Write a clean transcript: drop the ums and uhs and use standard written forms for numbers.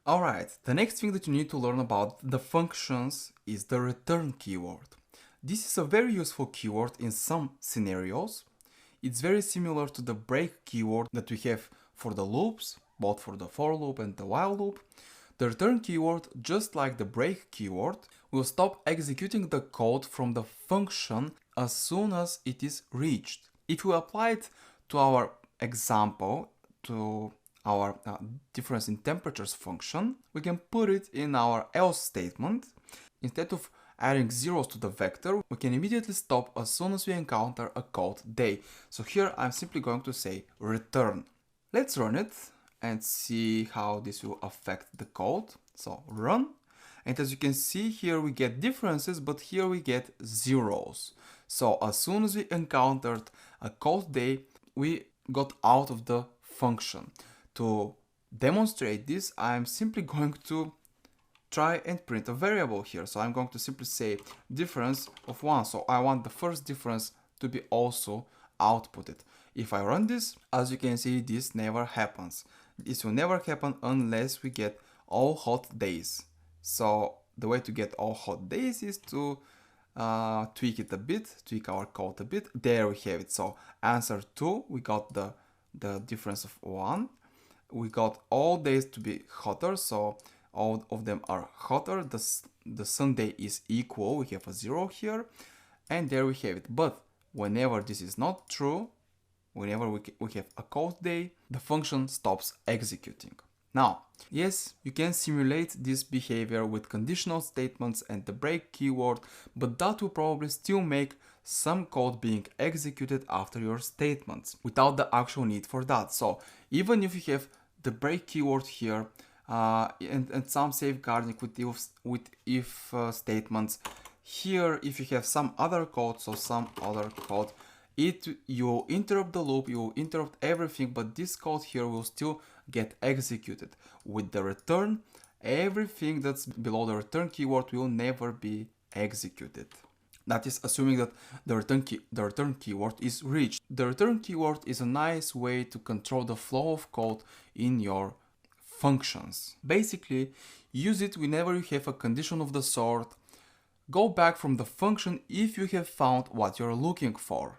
Alright, the next thing that you need to learn about the functions is the return keyword. This is a very useful keyword in some scenarios. It's very similar to the break keyword that we have for the loops, both for the for loop and the while loop. The return keyword, just like the break keyword, will stop executing the code from the function as soon as it is reached. If we apply it to our example, to our difference in temperatures function, we can put it in our else statement. Instead of adding zeros to the vector, we can immediately stop as soon as we encounter a cold day. So here I'm simply going to say return. Let's run it and see how this will affect the code. So run. And as you can see here we get differences, but here we get zeros. So as soon as we encountered a cold day, we got out of the function. To demonstrate this, I'm simply going to try and print a variable here. So I'm going to simply say difference of 1. So I want the first difference to be also outputted. If I run this, as you can see, this never happens. This will never happen unless we get all hot days. So the way to get all hot days is to tweak it a bit, tweak our code a bit. There we have it. So answer 2, we got the difference of 1. We got all days to be hotter, so all of them are hotter. The Sunday is equal, we have a 0 here, and there we have it. But whenever this is not true, whenever we have a cold day, the function stops executing. Now, yes, you can simulate this behavior with conditional statements and the break keyword, but that will probably still make some code being executed after your statements without the actual need for that. So even if you have the break keyword here and some safeguarding with if statements, here if you have some other code, so some other code, you will interrupt the loop, you will interrupt everything, but this code here will still get executed. With the return, everything that's below the return keyword will never be executed. That is assuming that the return keyword is reached. The return keyword is a nice way to control the flow of code in your functions. Basically, use it whenever you have a condition of the sort. Go back from the function if you have found what you're looking for.